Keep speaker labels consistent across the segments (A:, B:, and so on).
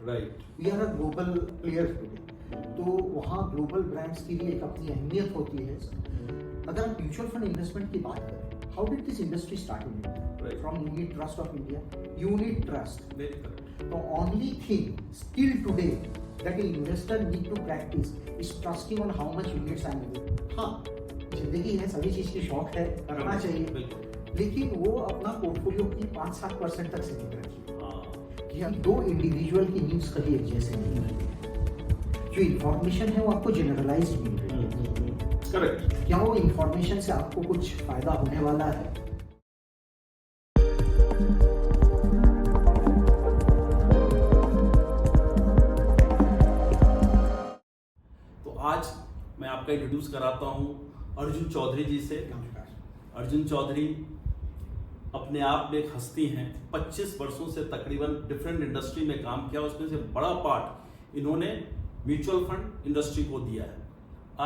A: Right.
B: We are a global player today, तो वहाँ global brands की भी एक अपनी अहमियत होती है। अगर हम म्यूचुअल फंड इन्वेस्टमेंट की बात करें, how did this industry start in India? From unit trust of India, unit trust. The only thing still today that an investor need to practice is trusting on how much units I am doing. हाँ, जिंदगी है, सभी चीज की शौक है, करना चाहिए, लेकिन वो अपना पोर्टफोलियो की 5-7% तक सीमित रखिए। कि हम दो इंडिविजुअल की नीड्स कभी एक जैसे नहीं मिलती। जो इंफॉर्मेशन है वो आपको जनरलाइज्ड मिल रही है,
A: करेक्ट।
B: क्या वो इंफॉर्मेशन से आपको कुछ फायदा होने वाला है?
A: आज मैं आपका इंट्रोड्यूस कराता हूं अर्जुन चौधरी जी से। अर्जुन चौधरी अपने आप में एक हस्ती हैं। 25 वर्षों से तकरीबन डिफरेंट इंडस्ट्री में काम किया, उसमें से बड़ा पार्ट इन्होंने म्यूचुअल फंड इंडस्ट्री को दिया है।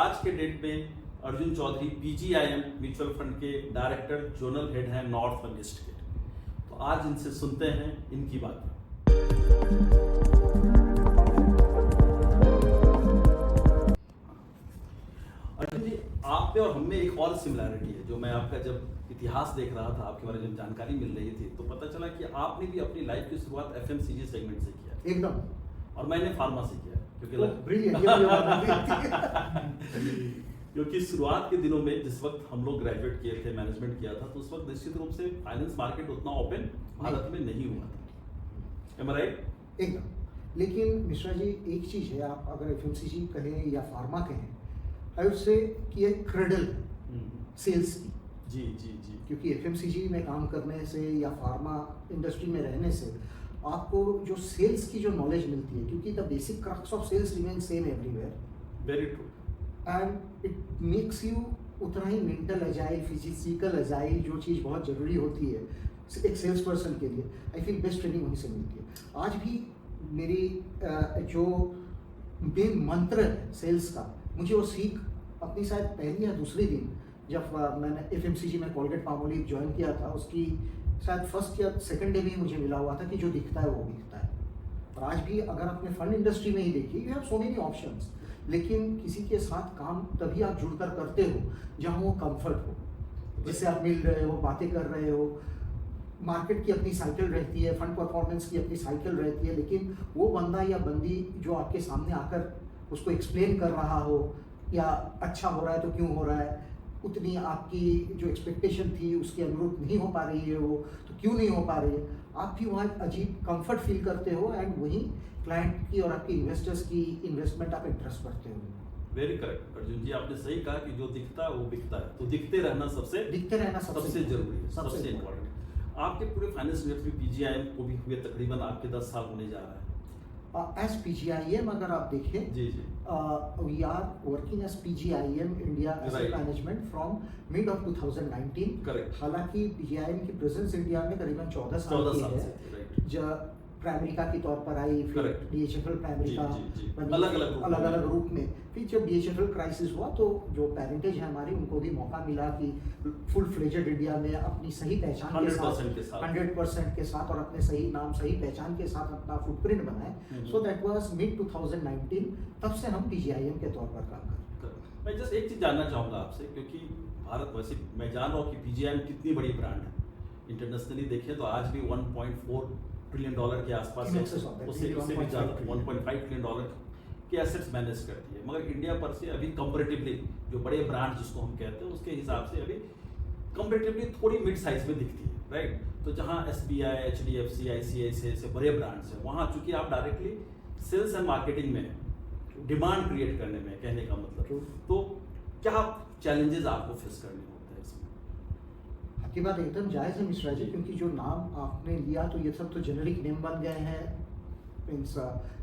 A: आज के डेट में Arjun Chaudhary PGIM mutual fund के डायरेक्टर जोनल हेड हैं नॉर्थ और ईस्ट के। तो आज इनसे सुनते हैं इनकी बात। अर्जुन जी, आप पे और हम में एक और सिमिलैरिटी है। जो मैं आपका जब इतिहास देख रहा था, आपके बारे में जब जानकारी मिल रही थी, तो पता चला कि आपने भी अपनी लाइफ की शुरुआत FMCG सेगमेंट से किया।
B: एकदम।
A: और मैंने फार्मा से किया, क्योंकि शुरुआत के दिनों में जिस वक्त हम लोग ग्रेजुएट किए थे, मैनेजमेंट किया था, तो उस वक्त निश्चित रूप से फाइनेंस मार्केट उतना ओपन भारत में नहीं हुआ था। Am I right?
B: एकदम। लेकिन मिश्रा जी, एक चीज है, आप अगर FMCG कहें या फार्मा कहें, आई वुड से कि एक क्रेडल सेल्स की।
A: जी जी जी।
B: क्योंकि FMCG में काम करने से या फार्मा इंडस्ट्री में रहने से आपको जो सेल्स की जो नॉलेज मिलती है, क्योंकि the basic crux of sales remain same everywhere.
A: Very true.
B: And it makes you उतना ही मेंटल एजाइल, फिजिकल एजाइल, जो चीज़ बहुत ज़रूरी होती है एक सेल्स पर्सन के लिए। आई फील बेस्ट ट्रेनिंग वहीं से मिलती है। आज भी मेरी जो मेन मंत्र है सेल्स का, मुझे वो सीख अपनी शायद पहली या दूसरे दिन जब मैंने FMCG में कोलगेट पामोलिव ज्वाइन किया था, उसकी शायद फर्स्ट या सेकंड डे में ही मुझे मिला हुआ था कि जो दिखता है वो दिखता है। और आज भी अगर अपने फंड इंडस्ट्री में ही देखिए, you have so many options, लेकिन किसी के साथ काम तभी आप जुड़कर करते हो जहाँ वो कंफर्ट हो, जिससे आप मिल रहे हो, बातें कर रहे हो। मार्केट की अपनी साइकिल रहती है, फंड परफॉर्मेंस की अपनी साइकिल रहती है, लेकिन वो बंदा या बंदी जो आपके सामने आकर उसको एक्सप्लेन कर रहा हो, या अच्छा हो रहा है तो क्यों हो रहा है, उतनी आपकी जो एक्सपेक्टेशन थी उसके अनुरूप नहीं हो पा रही है वो, तो क्यों नहीं हो पा रही है, आप भी वहाँ अजीब कंफर्ट फील करते हो। एंड वही क्लाइंट की और आपके इन्वेस्टर्स की इन्वेस्टमेंट आप इंटरेस्ट करते हो।
A: वेरी करेक्ट अर्जुन जी, आपने सही कहा कि जो दिखता है वो बिकता है। तो दिखते रहना सबसे जरूरी है, सबसे इम्पोर्टेंट। आपके पूरे फाइनेंस इंडस्ट्री PGIM को भी हुए तकरीबन आपके 10 साल होने जा रहा है।
B: As PGIM अगर आप देखें,
A: जी जी,
B: we are working as PGIM India Asset Management from mid of 2019.
A: Correct.
B: हालांकि PGIM की प्रेजेंस इंडिया में करीबन 14 साल की है। जब प्राइमरिका के तौर पर आई, फिर DHFL प्राइमरिका, अलग अलग रूप में। फिर जब DHFL क्राइसिस हुआ तो जो पेरेंटेज है हमारी, उनको भी मौका मिला कि फुल फ्लेजेड इंडिया में अपनी सही पहचान के साथ 100% के साथ और अपने सही नाम, सही पहचान के साथ अपना फुटप्रिंट बनाए। So that was mid 2019। तब से हम PGIM के तौर पर काम करते हैं।
A: मैं जस्ट एक चीज जानना चाहूंगा आपसे, क्योंकि भारत, वैसे मैं जान रहा हूँ कि PGIM कितनी बड़ी ब्रांड है। इंटरनेशनली देखें तो आज भी $1.4 ट्रिलियन के आसपास, उससे भी ज़्यादा $1.5 ट्रिलियन के एसेट्स मैनेज करती है। मगर इंडिया पर से अभी कंपैरेटिवली जो बड़े ब्रांड जिसको हम कहते हैं, उसके हिसाब से अभी कंपैरेटिवली थोड़ी मिड साइज में दिखती है, राइट। तो जहाँ SBI, HDFC, ICICI से बड़े ब्रांड्स हैं, वहाँ चूंकि आप डायरेक्टली सेल्स एंड मार्केटिंग में, डिमांड क्रिएट करने में, कहने का मतलब, तो क्या चैलेंजेस आपको फेस करने होते हैं इसमें?
B: आपकी बात एकदम जायज़ है मिश्रा जी, क्योंकि जो नाम आपने लिया तो ये सब तो जेनरिक नेम बन गए हैं। मीन्स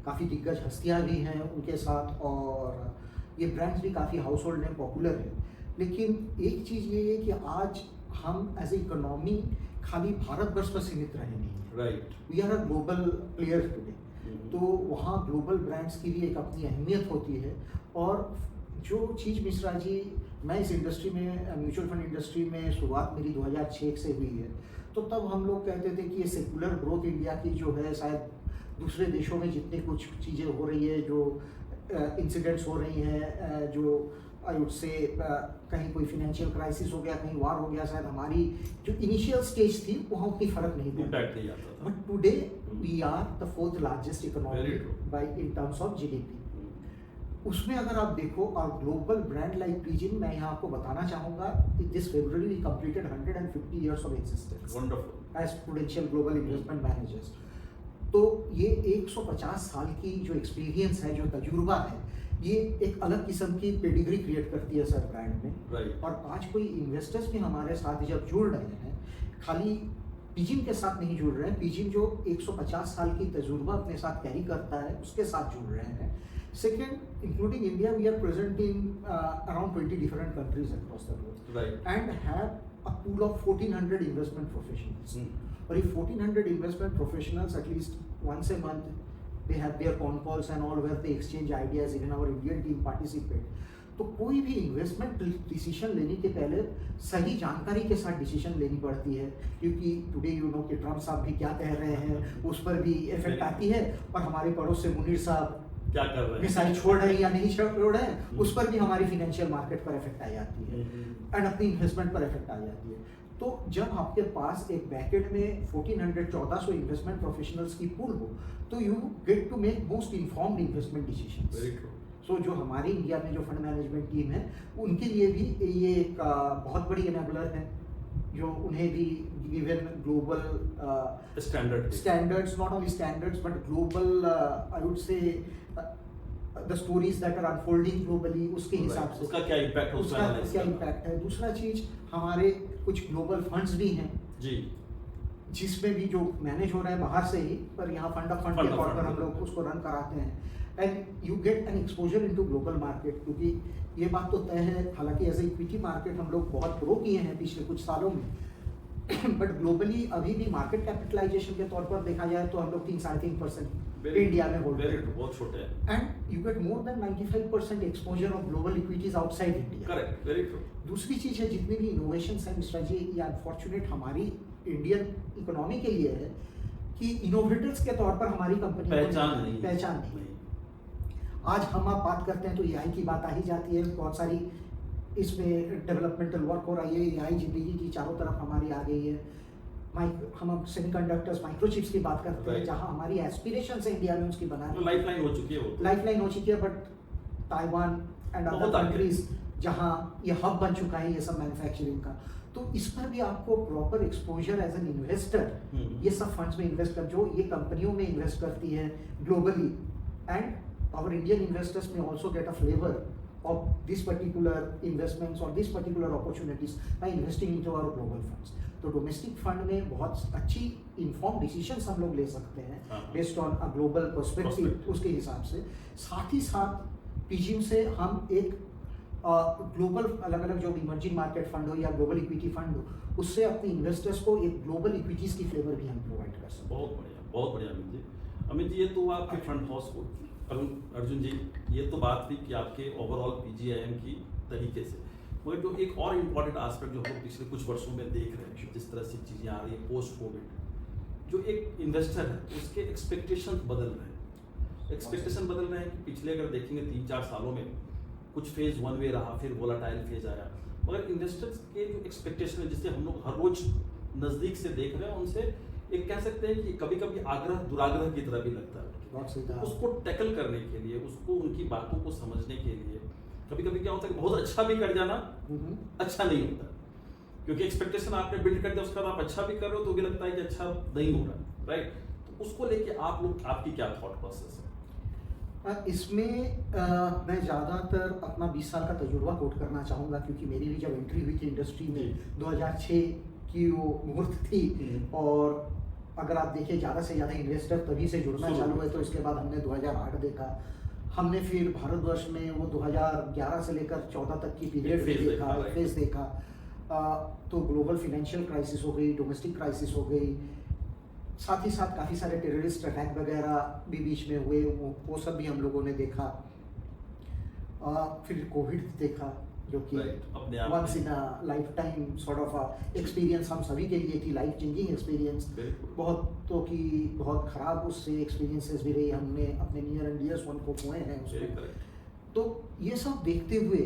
B: काफ़ी दिग्गज हस्तियाँ भी हैं उनके साथ, और ये ब्रांड्स भी काफ़ी हाउस होल्ड में पॉपुलर है। लेकिन एक चीज़ ये है कि आज हम एज ए इकोनॉमी खाली भारतवर्ष पर सीमित रहे नहीं।
A: Right.
B: We are a global player today, तो वहाँ ग्लोबल ब्रांड्स की भी एक अपनी अहमियत होती है। और जो चीज़ मिश्रा जी, मैं इस इंडस्ट्री में, म्यूचुअल फंड इंडस्ट्री में शुरुआत मेरी 2006 से हुई है, तो तब हम लोग कहते थे कि ये सेकुलर ग्रोथ इंडिया की जो है शायद दूसरे देशों में जितनी कुछ चीज़ें हो रही है, जो इंसिडेंट्स हो रही हैं, जो आई वुड से कहीं कोई फाइनेंशियल क्राइसिस हो गया, कहीं वार हो गया, शायद हमारी जो इनिशियल स्टेज थी वहाँ उतनी फर्क नहीं पड़ा।
A: इम्पैक्ट नहीं आता था।
B: But today we are the 4th largest
A: Very
B: economy
A: true.
B: By in terms of GDP. उसमें अगर आप देखो और ग्लोबल ब्रांड लाइक पीजिन, मैं यहाँ आपको बताना चाहूँगा this February we completed 150 years of existence
A: wonderful.
B: As Prudential global investment managers. तो ये 150 साल की जो एक्सपीरियंस है, जो तजुर्बा है, ये एक अलग किस्म की पेडिग्री क्रिएट करती है सर ब्रांड में।
A: राइट।
B: और आज कोई इन्वेस्टर्स भी हमारे साथ जब जुड़ रहे हैं, खाली पीजिन के साथ नहीं जुड़ रहे हैं, पीजिन जो 150 साल की तजुर्बा अपने साथ कैरी करता है उसके साथ जुड़ रहे हैं। Second, including India, we are present in around 20 different countries across the world
A: right.
B: And have a pool of 1400 investment professionals. और ये 1400 investment professionals at least once a month they have their con calls and all where they exchange ideas, even our Indian team participate। तो कोई भी investment decision लेने के पहले सही जानकारी के साथ डिसीजन लेनी पड़ती है, क्योंकि टुडे यू नो कि ट्रम्प साहब भी क्या कह रहे हैं उस पर भी इफेक्ट आती है, और हमारे पड़ोस से मुनीर साहब
A: क्या कर रहे हैं,
B: मिसाइल छोड़ रहे हैं या नहीं छोड़ रहे हैं, उस पर भी हमारी फाइनेंशियल मार्केट पर इफेक्ट आ जाती है एंड अपनी इन्वेस्टमेंट पर इफेक्ट आ जाती है। तो जब आपके पास एक बैकेट में 1400 इन्वेस्टमेंट प्रोफेशनल्स की पूल हो, तो you get to make most informed investment decisions.
A: Very true.
B: So जो हमारी इंडिया में जो फंड मैनेजमेंट टीम है, उनके लिए भी ये एक बहुत बड़ी एनेबलर है, जो उन्हें भी given global standards, not only standards but global I would say the stories that are unfolding globally, उसके हिसाब से
A: उसका क्या इम्पैक्ट है,
B: उसका क्या इम्पैक्ट है। दूसरा चीज, हमारे कुछ ग्लोबल फंड्स भी हैं
A: जी,
B: जिसमें भी जो मैनेज हो रहा है बाहर से ही, पर यहाँ फंड ऑफ फंड के तौर पर हम लोग उसको रन कराते हैं and you get an exposure into global market. क्योंकि ये बात तो तय है, हालांकि एज ए इक्विटी मार्केट हम लोग बहुत ग्रो किए हैं पिछले कुछ सालों में, बट ग्लोबली अभी भी मार्केट कैपिटलाइजेशन के तौर पर देखा जाए तो हम लोग 3-3.5% इंडिया में होल्ड करते हैं,
A: बहुत छोटे हैं,
B: and you get more than 95% exposure of global equities outside India.
A: Correct, very true.
B: दूसरी चीज है, जितनी भी इनोवेशंस हैं मिश्रा जी, ये अनफॉर्चुनेट हमारी इंडियन इकोनॉमी के लिए है कि इनोवेटर्स के तौर पर हमारी कंपनी
A: पहचान नहीं।
B: आज हम आप बात करते हैं तो एआई की बात आ ही जाती है, बहुत सारी इसमें डेवलपमेंटल वर्क हो रही है, एआई जिंदगी की चारों तरफ हमारी आ गई है। हम सेमीकंडक्टर्स, माइक्रोचिप्स की बात करते हैं, जहां हमारी एस्पिरेशंस है इंडिया में उसकी बनाने,
A: लाइफलाइन हो चुकी है, वो
B: लाइफलाइन हो चुकी है, but Taiwan and other countries जहां ये हब बन चुका है ये सब मैन्युफैक्चरिंग का, तो इस पर भी आपको proper exposure as an investor, ये सब फंड्स में इन्वेस्ट कर, जो ये कंपनियों में इन्वेस्ट करती है globally, and our Indian investors may also get a flavour of this particular investments or this particular opportunities by investing into our global funds। तो डोमेस्टिक फंड में बहुत अच्छी इन्फॉर्म डिसीजंस हम लोग ले सकते हैं based on a global perspective, उसके हिसाब से। साथ ही साथ पीजिम से हम एक ग्लोबल अलग अलग जो इमर्जिंग मार्केट फंड हो या ग्लोबल इक्विटी फंड हो, उससे अपने इन्वेस्टर्स को एक ग्लोबल इक्विटीज की फ्लेवर भी हम प्रोवाइड कर सकते हैं।
A: बहुत बढ़िया अमित जी। अमित जी, ये तो आपके फंड हाउस को, अर्जुन जी, ये तो बात थी कि आपके ओवरऑल पीजीआईएम की तरीके से, मगर जो एक और इम्पॉर्टेंट एस्पेक्ट जो हम लोग पिछले कुछ वर्षों में देख रहे हैं, जिस तरह से चीज़ें आ रही है पोस्ट कोविड, जो एक इन्वेस्टर है उसके एक्सपेक्टेशन बदल रहे हैं कि पिछले अगर देखेंगे 3-4 सालों में कुछ फेज 1 वे रहा, फिर वोलाटाइल फेज आया, मगर इन्वेस्टर्स के जो एक्सपेक्टेशन है, जिससे हम लोग हर रोज नज़दीक से देख रहे हैं, उनसे एक कह सकते हैं कि कभी कभी आग्रह दुराग्रह की तरह भी लगता है। उसको टैकल करने के लिए, उसको उनकी बातों को समझने के लिए कभी कभी क्या होता है कि बहुत अच्छा भी कर जाना अच्छा नहीं होता, क्योंकि एक्सपेक्टेशन आपने बिल्ड कर दिया, उसके बाद आप अच्छा भी कर रहे हो तो भी लगता है कि अच्छा नहीं हो रहा, राइट? तो उसको लेके आप लोग, आपकी क्या थॉट प्रोसेस है
B: इसमें? मैं ज़्यादातर अपना 20 साल का तजुर्बा कोट करना चाहूँगा, क्योंकि मेरी भी जब एंट्री हुई थी इंडस्ट्री में 2006 की वो मुहूर्त थी, और अगर आप देखिए ज़्यादा से ज़्यादा इन्वेस्टर तभी से जुड़ना चालू हुए, तो इसके बाद हमने 2008 देखा, हमने फिर भारतवर्ष में वो 2011 से लेकर 14 तक की पीरियड फेज देखा, तो ग्लोबल फाइनेंशियल क्राइसिस हो गई, डोमेस्टिक क्राइसिस हो गई, साथ ही साथ काफ़ी सारे टेररिस्ट अटैक वगैरह भी बीच में हुए, वो सब भी हम लोगों ने देखा, फिर कोविड देखा, जो कि
A: अपने आप
B: once in a lifetime sort of experience हम सभी के लिए थी, लाइफ चेंजिंग एक्सपीरियंस। बहुतों की बहुत ख़राब उससे एक्सपीरियंसेस भी रही, हमने अपने नियर एंड डियर्स वन को खोए हैं उसमें। तो ये सब देखते हुए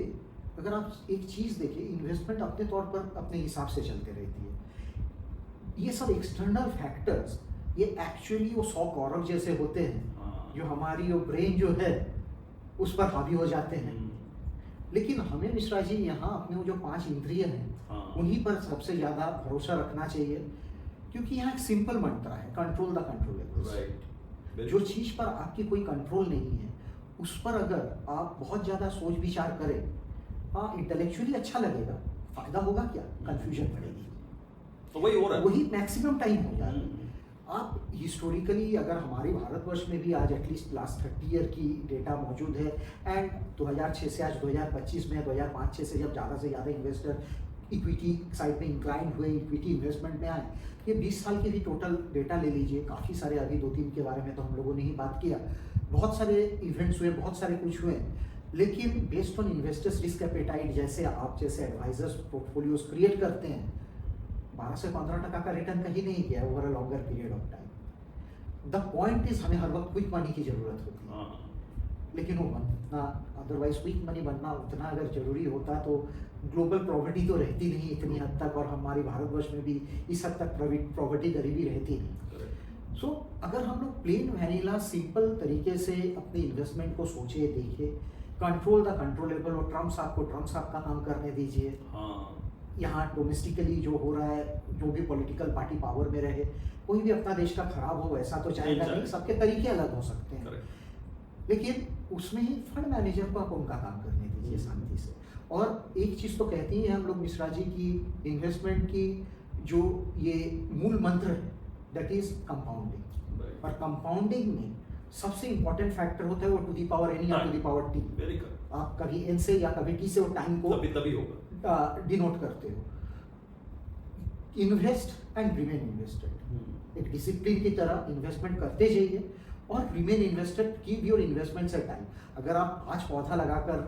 B: अगर आप एक चीज़ देखिए, इन्वेस्टमेंट अपने तौर पर अपने हिसाब से चलते रहती है। ये सब एक्सटर्नल फैक्टर्स ये एक्चुअली वो 100 कौरव जैसे होते हैं जो हमारी वो ब्रेन जो है उस पर हावी हो जाते हैं। लेकिन हमें मिश्रा जी यहाँ अपने वो जो 5 इंद्रिय हैं उन्हीं पर सबसे ज़्यादा भरोसा रखना चाहिए, क्योंकि यहाँ एक सिंपल मंत्र है, कंट्रोल द कंट्रोलेबल्स। जो चीज़ पर आपकी कोई कंट्रोल नहीं है उस पर अगर आप बहुत ज़्यादा सोच विचार करें, हाँ इंटेलेक्चुअली अच्छा लगेगा, फायदा होगा क्या, कंफ्यूजन बढ़ेगी।
A: तो वही हो रहा है,
B: वही मैक्सिमम टाइम हो जाता है। आप हिस्टोरिकली अगर हमारे भारतवर्ष में भी आज एटलीस्ट लास्ट 30 ईयर की डेटा मौजूद है, एंड 2006 से आज 2025 में 2005-6 से जब ज़्यादा से ज़्यादा इन्वेस्टर इक्विटी साइड में इंक्लाइन हुए, इक्विटी इन्वेस्टमेंट में आए, ये 20 साल के भी टोटल डेटा ले लीजिए, काफ़ी सारे, अभी 2-3 के बारे में तो हम लोगों ने ही बात किया, बहुत सारे इवेंट्स हुए, बहुत सारे कुछ हुए, लेकिन based on investors risk appetite, जैसे आप जैसे एडवाइजर्स पोर्टफोलियोज क्रिएट करते हैं, 12 से 15% का रिटर्न कहीं नहीं किया over a longer period of time. The point is हमें हर वक्त क्विक मनी की जरूरत होती है, लेकिन वो बनना, अदरवाइज क्विक मनी बनना उतना अगर जरूरी होता तो ग्लोबल प्रॉपर्टी तो रहती नहीं इतनी हद तक, और हमारे भारतवर्ष में भी इस हद तक प्रॉपर्टी गरीबी रहती नहीं। सो अगर हम लोग प्लेन वैनिला सिंपल तरीके से अपने इन्वेस्टमेंट को सोचे, देखे, कंट्रोल द कंट्रोलेबल, और ट्रम्प्स आपका काम करने दीजिए। यहाँ डोमेस्टिकली जो हो रहा है, जो भी पॉलिटिकल पार्टी पावर में रहे, कोई भी अपना देश का खराब हो वैसा तो चाहेगा नहीं, सबके तरीके अलग हो सकते हैं, लेकिन उसमें ही फंड मैनेजर को आप उनका काम करने दीजिए शांति से। और एक चीज़ तो कहती हैं हम लोग मिश्रा जी की, इन्वेस्टमेंट की जो ये मूल मंत्र है दैट इज कंपाउंडिंग, और कंपाउंडिंग में सबसे इंपॉर्टेंट फैक्टर होता है वो टू दी पावर एन या टू दी पावर टी। आप कभी एन से या कभी टी से वो टाइम को
A: तभी होगा
B: डिनोट करते हो। इन्वेस्ट एंड रिमेन इन्वेस्टेड, एक डिसिप्लिन की तरह इन्वेस्टमेंट करते जाइए और remain invested, keep your investments at time. अगर आप आज पौधा लगाकर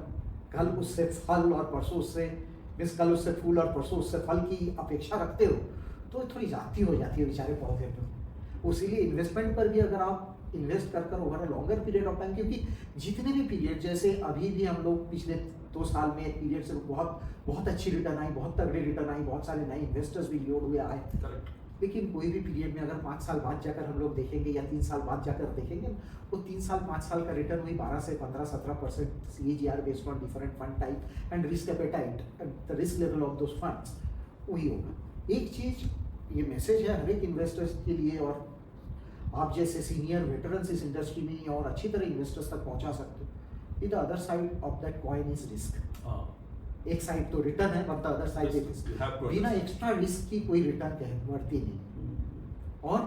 B: कल उससे फल और परसों उससे कल उससे फूल और परसों उससे फल की अपेक्षा रखते हो तो थोड़ी जाती हो जाती है बेचारे पौधे पर। इसीलिए इन्वेस्टमेंट पर भी अगर आप इन्वेस्ट कर over a longer period of time, क्योंकि जितने भी पीरियड, जैसे अभी भी हम लोग पिछले 2 साल में एक पीरियड से बहुत अच्छी रिटर्न आई, बहुत तगड़ी रिटर्न आई, बहुत सारे नए इन्वेस्टर्स भी लोड हुए आए, लेकिन कोई भी पीरियड में अगर 5 साल बाद जाकर हम लोग देखेंगे या 3 साल बाद जाकर देखेंगे, वो 3 साल 5 साल का रिटर्न वही 12 से 15-17% CAGR based on different fund type and risk appetite and the risk level of those funds, वही होगा। एक चीज ये मैसेज है हर एक इन्वेस्टर्स के लिए, और आप जैसे सीनियर वेटरन्स इस इंडस्ट्री में और अच्छी तरह इन्वेस्टर्स तक पहुंचा सकते हो। The other side of that coin is risk. एक साइड तो रिटर्न है but the other side is risk. बिना एक्स्ट्रा रिस्क की कोई रिटर्न बढ़ती नहीं। और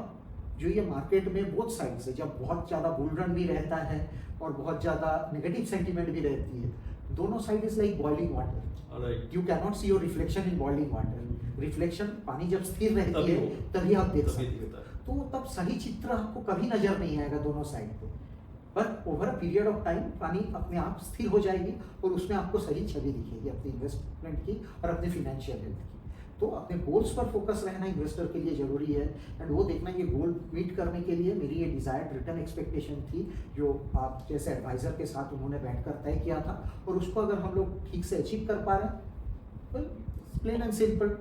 B: जो ये मार्केट में बोथ साइड से जब बहुत ज़्यादा बुल रन भी रहता है और बहुत ज़्यादा नेगेटिव सेंटीमेंट भी रहती है, दोनों side is like boiling water. You can not see your reflection in boiling water. Reflection, पानी जब स्थिर रहती है तभी आप देख सकते हो, तो तब सही चित्र आपको कभी नजर नहीं आएगा दोनों साइड पे। पर over a period of time पानी अपने आप स्थिर हो जाएगी और उसमें आपको सही छवि दिखेगी अपनी इन्वेस्टमेंट की और अपने फिनेंशियल हेल्थ की। तो अपने गोल्स पर फोकस रहना इन्वेस्टर के लिए जरूरी है, एंड वो देखना ये गोल मीट करने के लिए मेरी ये डिजायर्ड रिटर्न एक्सपेक्टेशन थी जो आप जैसे एडवाइजर के साथ उन्होंने बैठकर तय किया था, और उसको अगर हम लोग ठीक से अचीव कर पा रहे हैं, plain and simple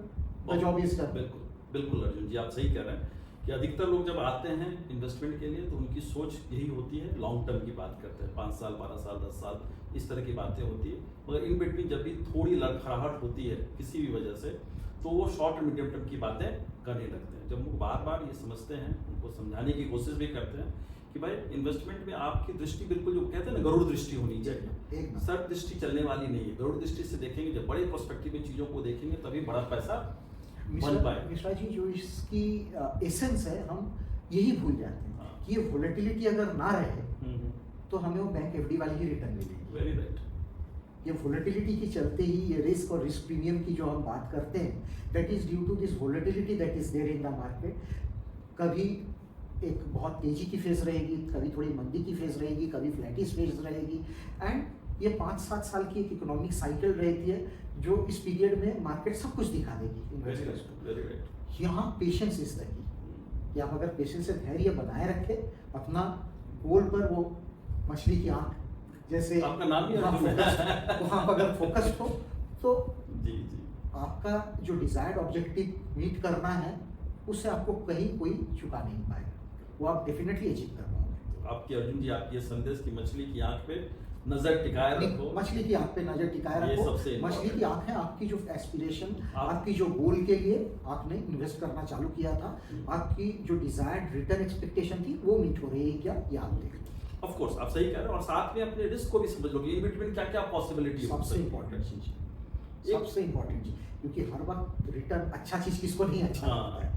B: the job is done.
A: बिल्कुल अर्जुन जी, आप सही कह रहे हैं कि अधिकतर लोग जब आते हैं इन्वेस्टमेंट के लिए तो उनकी सोच यही होती है, लॉन्ग टर्म की बात करते हैं, 5 साल 12 साल 10 साल इस तरह की बातें होती है, मगर इन बिटवीन जब भी थोड़ी लड़खड़ाहट होती है किसी भी वजह से तो वो शॉर्ट मीडियम टर्म की बातें करने लगते हैं। जब वो बार बार ये समझते हैं, उनको समझाने की कोशिश भी करते हैं कि भाई इन्वेस्टमेंट में आपकी दृष्टि बिल्कुल जो कहते हैं ना गरुड़ दृष्टि होनी चाहिए, सर्प दृष्टि चलने वाली नहीं है। गरुड़ दृष्टि से देखेंगे, जब बड़े पर्सपेक्टिव में चीज़ों को देखेंगे तभी बड़ा पैसा बन पाए।
B: मिश्रा जी, जो इसकी एसेंस है हम यही भूल जाते हैं कि ये वोलेटिलिटी अगर ना रहे तो हमें वो बैंक एफडी वाली ही रिटर्न मिलेगी।
A: Very right.
B: ये वोलेटिलिटी के चलते ही ये रिस्क और रिस्क प्रीमियम की जो हम बात करते हैं, that is due to this volatility that is there in the market. कभी एक बहुत तेजी की फेज रहेगी, कभी थोड़ी मंदी की फेज रहेगी, कभी फ्लैटिश फेज रहेगी, एंड ये 5-7 साल की एक इकोनॉमिक साइकिल रहती है जो इस पीरियड में मार्केट सब कुछ दिखा देगी इन्वेस्टर्स को। यहाँ पेशेंस इस तरह की कि आप अगर पेशेंस से धैर्य बनाए रखे, अपना गोल पर वो मछली की आंख जैसे
A: आपका नाम ही
B: वहाँ अगर फोकस्ड हो तो
A: जी
B: आपका जो डिजायर्ड ऑब्जेक्टिव मीट करना है उससे आपको कहीं कोई चुका नहीं पाएगा, वो आप डेफिनेटली अचीव कर पाओगे।
A: तो आपकी अर्जुन जी आपकी ये संदेश की मछली की आंख पे नजर टिकाए रखो,
B: मछली की आंख पे नजर टिकाए रखो। मछली की आंख है आपकी जो एस्पिरेशन, आपकी जो गोल के लिए आपने इन्वेस्ट करना चालू किया था, आपकी जो डिजायर्ड रिटर्न एक्सपेक्टेशन थी वो मीट हो रही है क्या, ये आप देख लो।
A: ऑफ कोर्स आप सही कह रहे हो, और साथ में अपने रिस्क को भी समझ लोगे, इन बिटवीन क्या क्या पॉसिबिलिटी।
B: सबसे इम्पोर्टेंट चीज, सबसे इम्पोर्टेंट चीज, क्योंकि हर वक्त रिटर्न अच्छा चीज किसको नहीं अच्छा लगता है,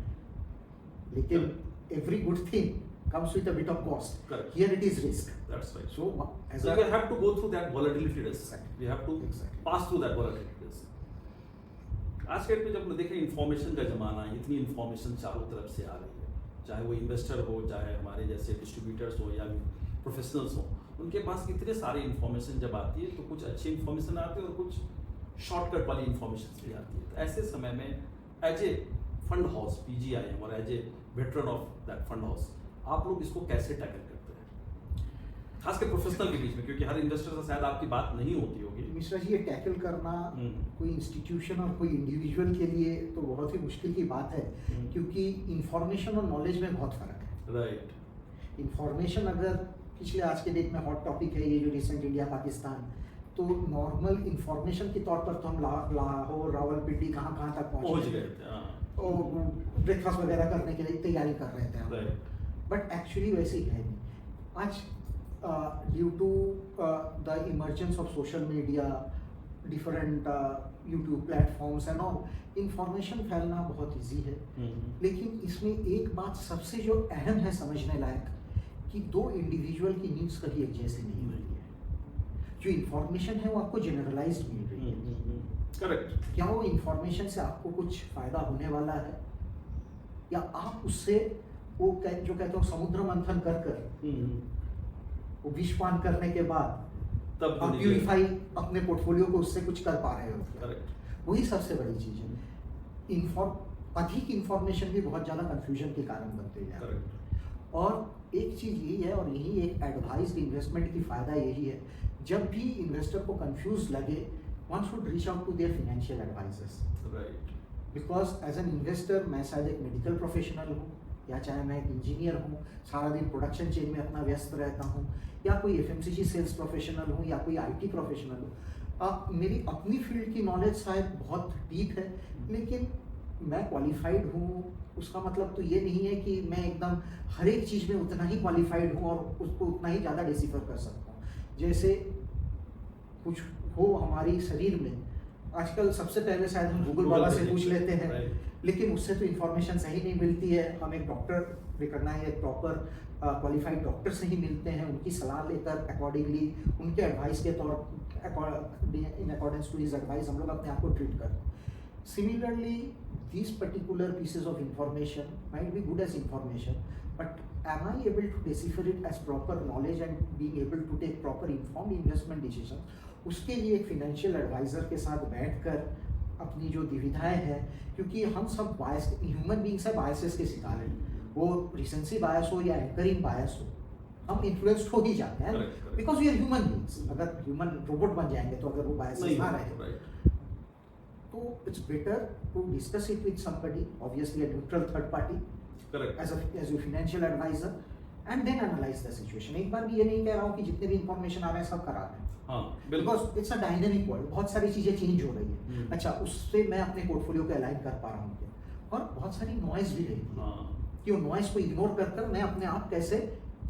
B: लेकिन every good thing comes with a bit of cost.
A: Correct.
B: Here it is risk.
A: That's right.
B: So as
A: So we have to go through that volatility risk.
B: Exactly.
A: We have to
B: Exactly.
A: pass through that volatility risk. आज के date में जब देखें information का जमाना है, इतनी information चारों तरफ से आ रही है, चाहे वो इन्वेस्टर हो, चाहे हमारे जैसे डिस्ट्रीब्यूटर्स हो या प्रोफेशनल्स हो, उनके पास इतने सारे इंफॉर्मेशन जब आती है तो कुछ अच्छी इंफॉर्मेशन आती है और कुछ शॉर्टकट वाली इंफॉर्मेशन भी आती है। तो ऐसे समय में as a fund house PGIM और as a veteran of that fund house आप लोग इसको कैसे टैकल करते हैं, खासकर प्रोफेशनल के बीच में, क्योंकि हर इन्वेस्टर से शायद आपकी बात नहीं होती होगी।
B: मिश्रा जी, ये टैकल करना कोई इंस्टीट्यूशन और कोई इंडिविजुअल के लिए तो बहुत ही मुश्किल की बात है, क्योंकि इंफॉर्मेशन और नॉलेज में बहुत फर्क है।
A: राइट।
B: इंफॉर्मेशन अगर पिछले आज के डेट में हॉट टॉपिक है ये जो रिसेंट इंडिया पाकिस्तान, तो नॉर्मल इंफॉर्मेशन के तौर पर तो हम लाहौर रावलपिंडी कहाँ तक पहुँच गए थे, और ब्रेकफास्ट वगैरह करने के लिए तैयारी कर रहे थे हम, बट एक्चुअली वैसे ही है नहीं। आज due to the emergence of social media, different YouTube platforms and all, information फैलना बहुत इजी है, लेकिन इसमें एक बात सबसे जो अहम है समझने लायक, कि दो इंडिविजुअल की नीड्स कभी एक जैसी नहीं मिल रही है। जो इंफॉर्मेशन है वो आपको जनरलाइज्ड मिल रही है,
A: करेक्ट।
B: क्या वो इंफॉर्मेशन से आपको कुछ फायदा होने वाला है, या आप उससे वो जो कहते हो समुद्र मंथन कर वो विषपान करने के बाद
A: तब
B: आप प्यूरिफाई अपने पोर्टफोलियो को उससे कुछ कर पा रहे हो।
A: करेक्ट।
B: वही सबसे बड़ी चीज है। अधिक इंफॉर्मेशन भी बहुत ज्यादा कंफ्यूजन के कारण बनते जा रहे हैं। और एक चीज यही है, और यही एक एडवाइज्ड इन्वेस्टमेंट की फायदा यही है, जब भी इन्वेस्टर को कंफ्यूज लगे, one should reach out to their financial advisors.
A: Right.
B: Because as an investor मैं शायद एक मेडिकल प्रोफेशनल हूँ, या चाहे मैं एक इंजीनियर हूँ, सारा दिन प्रोडक्शन चेन में अपना व्यस्त रहता हूँ, या कोई FMCG सेल्स प्रोफेशनल हूँ, या कोई IT प्रोफेशनल हूँ। मेरी अपनी फील्ड की नॉलेज शायद बहुत डीप है, लेकिन मैं क्वालिफाइड हूँ उसका मतलब तो ये नहीं है कि मैं एकदम हर एक चीज़ में उतना ही क्वालिफाइड हूँ और उसको उतना ही ज़्यादा डिसिफर कर सकता हूँ। जैसे कुछ हो हमारी शरीर में, आजकल सबसे पहले शायद हम गूगल वाला से पूछ लेते हैं, लेकिन उससे तो इन्फॉर्मेशन सही नहीं मिलती है। हम एक डॉक्टर रिकॉग्नाइज एक प्रॉपर क्वालिफाइड डॉक्टर से ही मिलते हैं, उनकी सलाह लेकर अकॉर्डिंगली उनके एडवाइस के in accordance to his advice हम लोग अपने आप को ट्रीट करते हैं। Similarly these particular pieces of information might be good as information, but am I able to decipher it as proper knowledge and being able to take proper informed investment decision? उसके लिए एक financial adviser के साथ बैठकर अपनी जो दुविधाएं हैं, क्योंकि हम सब बायस ह्यूमन बीइंग्स है, बायसेस के शिकार हैं, वो रिसेंसी बायस हो या एंकरिंग बायस हो, हम इन्फ्लुएंस्ड हो ही जाते हैं, because we are human beings. अगर ह्यूमन रोबोट बन जाएंगे तो अगर वो बायसेस ना रहे, तो it's better to discuss it with somebody, obviously a neutral third party, as your financial advisor, and then analyse the situation. एक बार भी ये नहीं कह रहा हूँ कि जितने भी इंफॉर्मेशन आ रहे हैं सब करा रहे हैं, because it's a dynamic world, बहुत सारी चीजें चेंज हो रही है। अच्छा, उससे मैं अपने पोर्टफोलियो को अलाइन कर पा रहा हूँ क्या, और बहुत सारी नॉइज भी रहती है, कि वो नॉइज को इग्नोर कर मैं अपने आप कैसे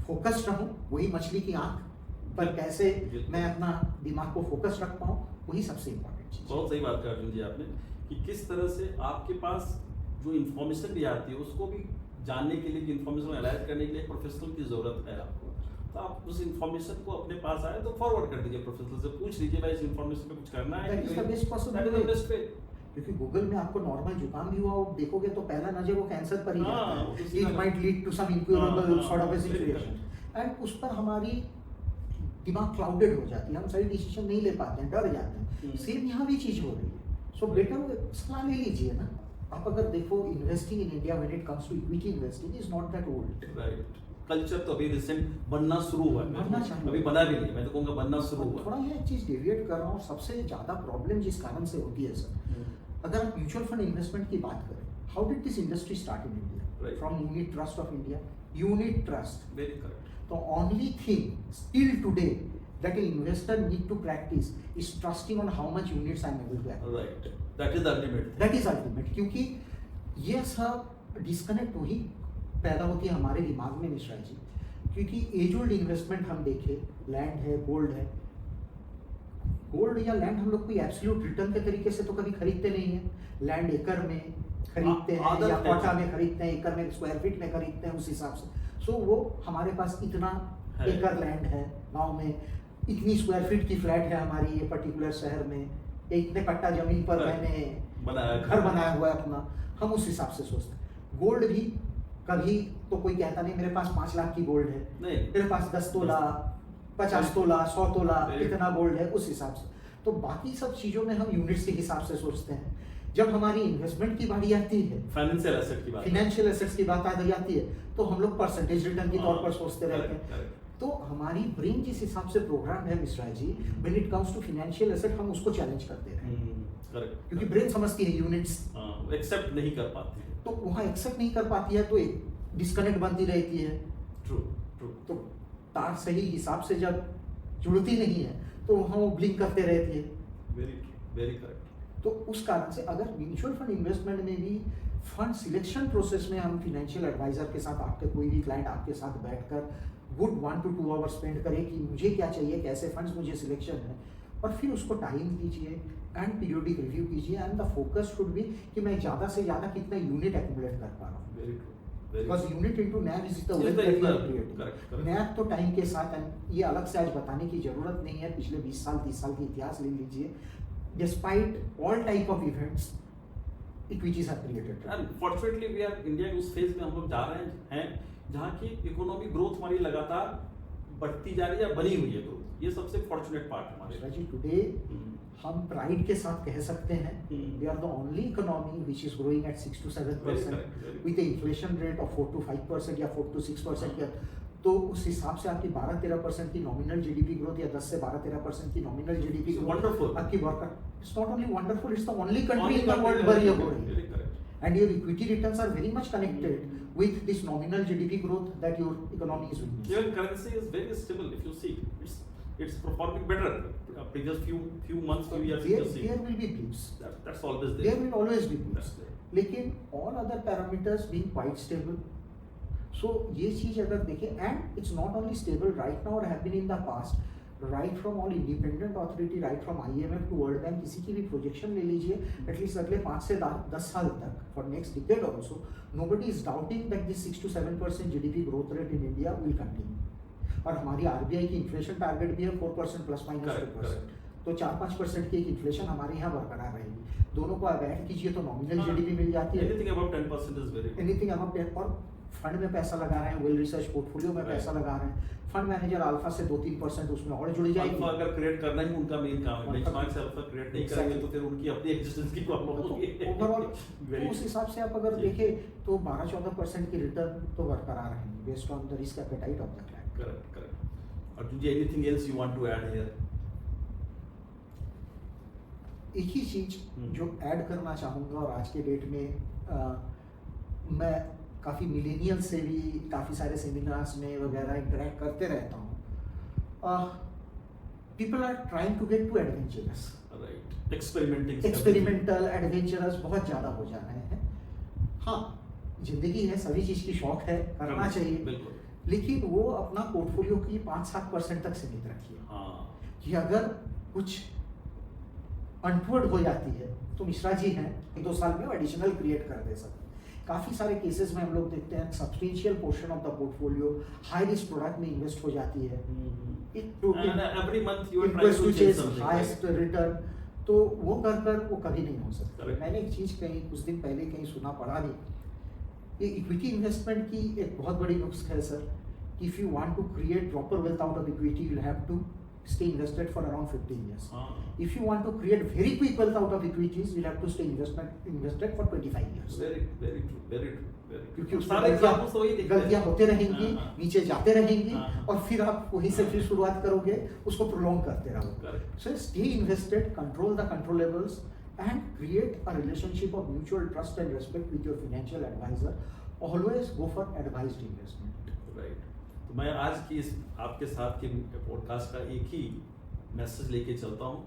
B: फोकस्ड रहूँ, वही मछली की आंख पर कैसे मैं अपना दिमाग को फोकस रख पाऊँ, वही सबसे इम्पोर्टेंट चीज।
A: बहुत सही बात कर अर्जुन जी आपने, कि किस तरह से आपके पास जो इन्फॉर्मेशन भी आती है उसको भी जानने के लिए, इन्फॉर्मेशन एनालाइज करने के लिए प्रोफेशनल की जरूरत है आपको, तो आप उस इन्फॉर्मेशन को अपने पास आए तो फॉरवर्ड कर दीजिए, प्रोफेशनल से पूछ लीजिए भाई इस इन्फॉर्मेशन पे कुछ करना है,
B: that is the best possible way. क्योंकि गूगल में आपको नॉर्मल जुकाम भी हुआ हो देखोगे तो पहला नजर वो कैंसर पर ही जाता है, it might lead to some incurable sort of a situation, and उस पर हमारी दिमाग क्लाउडेड हो जाती है, हम सही डिसीजन नहीं ले पाते हैं, डर जाते हैं। सेम यहाँ भी चीज हो रही है। सो बेटर सलाह ले लीजिए ना। आप अगर देखो investing in India when it comes to equity investing is not that old.
A: Right, culture तो अभी रिसेंट बनना शुरू हुआ है,
B: बनना चाहिए,
A: अभी बना भी नहीं, मैं तो कहूँगा बनना शुरू हुआ।
B: थोड़ा ये चीज डेविएट कर रहा हूँ, सबसे ज्यादा प्रॉब्लम जिस कारण से होती है सर, अगर आप म्यूचुअल फंड इन्वेस्टमेंट की बात करें, how did this industry start in India? From unit trust of India, unit trust.
A: Very correct.
B: The only thing still today that an investor need to practice is trusting on how much units I am able to acquire.
A: Right, that is the ultimate.
B: That is ultimate, क्योंकि ये सब disconnect वही पैदा होती है हमारे दिमाग में मिश्रा जी, क्योंकि एज ओल्ड इन्वेस्टमेंट हम देखें, लैंड है, गोल्ड है। गोल्ड या लैंड हम लोग कोई एब्सोल्यूट रिटर्न के तरीके से तो कभी खरीदते नहीं है। लैंड एकड़ में खरीदते हैं या कोटा में खरीदते हैं, एकड़ में स्क्वायर फीट में खरीदते हैं, उस हिसाब से। सो वो हमारे पास इतना एकड़ लैंड है गांव में, इतनी स्क्वायर फीट की फ्लैट है हमारी ये पर्टिकुलर शहर में, इतने कट्टा जमीन पर मैंने घर बनाया हुआ है अपना, हम उस हिसाब से सोचते हैं। गोल्ड भी कभी तो कोई कहता नहीं मेरे पास 5 लाख की गोल्ड है, मेरे पास 10 तोला, 50 तोला, 100 तोला इतना गोल्ड है, उस हिसाब से। तो बाकी सब चीजों में हम यूनिट्स के हिसाब से सोचते हैं। जब हमारी इन्वेस्टमेंट की बारी आती है, फाइनेंशियल एसेट्स की बात आ जाती है, तो हम लोग परसेंटेज रिटर्न के तौर पर सोचते रहते हैं। तो हमारी ब्रेन जिस हिसाब से प्रोग्राम है Mishra ji, when it comes to financial asset, हम उसको चैलेंज करते हैं, क्योंकि ब्रेन समझती है यूनिट्स
A: एक्सेप्ट नहीं कर पाती है,
B: तो वहाँ एक्सेप्ट नहीं कर पाती है, तो एक डिस्कनेक्ट बनती रहती है।
A: True true.
B: तो तार सही हिसाब से जब जुड़ती नहीं है, तो वहाँ वो ब्लिंक करते रहती है।
A: Very very correct.
B: तो उस कारण से अगर म्यूचुअल फंड इन्वेस्टमेंट में भी फंड सिलेक्शन प्रोसेस में हम फाइनेंशियल एडवाइजर के साथ, आपके कोई भी क्लाइंट आपके साथ बैठकर गुड 1 to 2 आवर्स स्पेंड करें कि मुझे क्या चाहिए, कैसे फंड्स मुझे सिलेक्शन है, और फिर उसको टाइम दीजिए एंड पीरियोडिक रिव्यू कीजिए, and the focus should be कि मैं ज़्यादा से ज़्यादा कितना यूनिट एक्यूमुलेट कर पा रहा हूँ।
A: Very true.
B: Because unit into NAV is the wealth that we are creating. NAV तो टाइम के साथ, ये अलग से आज बताने की जरूरत नहीं है, पिछले 20 साल 30 साल की इतिहास ले लीजिए, despite all type of events equities are created.
A: And fortunately we are India के उस फेज में हम लोग जा रहे हैं जहाँ की इकोनॉमिक ग्रोथ हमारी लगातार बढ़ती जा रही है, बनी हुई है ग्रोथ। ये सबसे फॉर्चुनेट पार्ट हमारे
B: जी। टुडे हम प्राइड के साथ कह सकते हैं we are the only economy which is growing at 6 to 7% with inflation rate of 4 to 5% या 4 to 6%। तो उस हिसाब से आपकी 12-13% की नॉमिनल जीडीपी ग्रोथ या 10 से 12-13% की नॉमिनल जीडीपी ग्रोथ
A: वंडरफुल
B: आपकी वर्कर, it's not only wonderful, it's the only country in the world where you are growing, and your equity returns are very much connected with this nominal GDP growth that your economy is witnessing.
A: Your currency is very stable. If you see, it's performing better. Previous few months, few years,
B: there will be blips.
A: That's always there.
B: There will always be blips. लेकिन all other parameters being quite stable. So ये चीज अगर देखें, and it's not only stable right now or have been in the past. Right from all independent authority, right from IMF to world bank, किसी की भी projection ले लीजिए, at least अगले 5 से 10 साल तक, for next decade also, nobody is doubting that this 6 to 7% GDP growth rate in India will continue. और हमारी RBI की इन्फ्लेशन टारगेट भी है 4% ±2%, तो 4-5% की एक इन्फ्लेशन हमारे यहाँ बरकरार रहेगी। दोनों को आप ऐड कीजिए तो नॉमिनल GDP मिल जाती है,
A: anything above 10% is very,
B: anything above 10। और फंड में पैसा लगा रहे हैं, वेल रिसर्च पोर्टफोलियो में पैसा लगा रहे हैं, फंड मैनेजर अल्फा से 2-3% उसमें और जुड़ जाएगी।
A: अल्फा अगर क्रिएट करना ही उनका मेन काम है, बेंचमार्क से अल्फा क्रिएट नहीं करेंगे तो फिर उनकी अपनी एग्जिस्टेंस की प्रॉब्लम होगी।
B: ओवरऑल तो उस हिसाब से आप अगर देखें तो 12-14% की रिटर्न तो बरकरार रहेंगी based on the risk appetite of the client.
A: Correct correct. और जी anything else you want to add here?
B: एक ही चीज जो ऐड करना चाहूँगा, और आज के डेट में मैं काफ़ी मिलेनियल से भी काफ़ी सारे सेमिनार्स में वगैरह इंटरेक्ट करते रहता हूँ, people are trying to get to adventurous,
A: right,
B: experimental adventurous बहुत ज़्यादा हो जा रहे हैं। हाँ, जिंदगी है, सभी चीज़ की शौक है, करना चाहिए,
A: बिल्कुल,
B: लेकिन वो अपना पोर्टफोलियो की 5-7% तक सीमित रखिए।
A: हाँ,
B: कि अगर कुछ अनफोर्ड हो जाती है तो मिश्रा जी हैं 1-2 साल में एडिशनल क्रिएट कर दे सकते। काफ़ी सारे केसेस में हम लोग देखते हैं substantial portion of the portfolio high risk product में इन्वेस्ट हो जाती है,
A: every month you are
B: trying to chase highest return, तो वो कर वो कभी नहीं हो सकता। मैंने एक चीज़ कहीं कुछ दिन पहले कहीं सुना पढ़ा नहीं, ये इक्विटी इन्वेस्टमेंट की एक बहुत बड़ी नुस्ख है sir, if you want to create proper wealth out of equity, you'll have to stay invested for around 15 years. If you want to create very quick wealth out of equities, you'll have to stay invested for 25 years.
A: Very true, very true, very true.
B: क्योंकि उसमें
A: सारे examples तो वही दिखते हैं।
B: गलतियां होते रहेंगी,
A: हाँ।
B: नीचे जाते रहेंगी,
A: हाँ।
B: और फिर आप वहीं से फिर शुरुआत करोगे, उसको प्रोलॉन्ग करते रहोगे।
A: Correct.
B: So stay invested, control the controllables, and create a relationship of mutual trust and respect with your financial advisor. Always go for advised investment.
A: Right. तो मैं आज की इस आपके साथ के पॉडकास्ट का एक ही मैसेज लेके चलता हूँ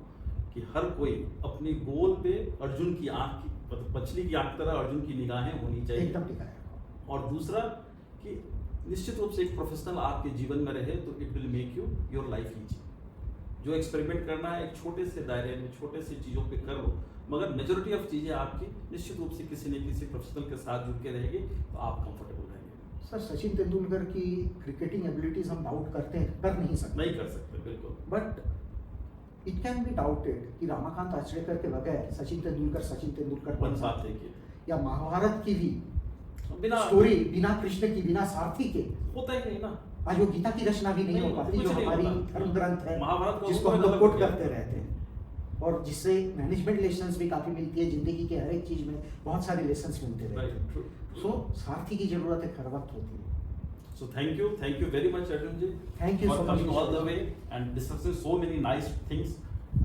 A: कि हर कोई अपनी गोल पे अर्जुन की आंख की मतलब मछली की आंख तरह अर्जुन की निगाहें होनी चाहिए।
B: एकदम टिका है।
A: और दूसरा कि निश्चित रूप से एक प्रोफेशनल आपके जीवन में रहे तो it will make you your life easy. जो एक्सपेरिमेंट करना है एक छोटे से दायरे में छोटे से चीज़ों पे कर लो, मगर मेजोरिटी ऑफ चीज़ें आपकी निश्चित रूप से किसी न किसी प्रोफेशनल के साथ जुड़ के रहेगी तो आप कंफर्टेबल रहेंगे।
B: सर सचिन तेंदुलकर की क्रिकेटिंग एबिलिटीज हम डाउट करते हैं, कर नहीं सकते।
A: नहीं कर सकते बिल्कुल।
B: But it can be doubted कि रमाकांत आचरेकर के बगैर सचिन तेंदुलकर
A: वन बात है कि
B: या महाभारत की भी
A: बिना
B: स्टोरी बिना कृष्ण की बिना सारथी के
A: होता ही नहीं ना।
B: आज वो गीता की रचना भी नहीं हो पाती,
A: कुछ
B: जो
A: नहीं
B: हमारी
A: होता।
B: धर्म ग्रंथ है,
A: महाभारत को
B: जिसको हम
A: ऊपर
B: लोग कोट
A: किया।
B: करते रहते हैं, और जिससे मैनेजमेंट लेसन्स भी काफी मिलती है, जिंदगी के हर एक चीज में बहुत सारे लेसन्स मिलते रहते
A: Right,
B: हैं।
A: true.
B: सो सारथी की जरूरत है, हर वक्त होती है।
A: So thank you very much Arjun ji.
B: Thank you
A: for
B: so much,
A: coming all
B: Mr.
A: the way and discussing so many nice things.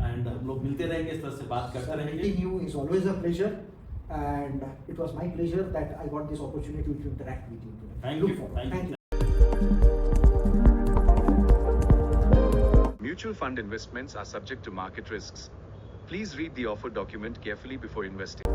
A: And हम लोग मिलते रहेंगे, इस तरह से बात करते रहेंगे।
B: Meeting you is always a pleasure, and it was my pleasure that I got this opportunity to interact with you today.
A: Thank
B: Look
A: you.
B: forward.
A: Thank you.
C: Mutual fund investments are subject to market risks. Please read the offer document carefully before investing.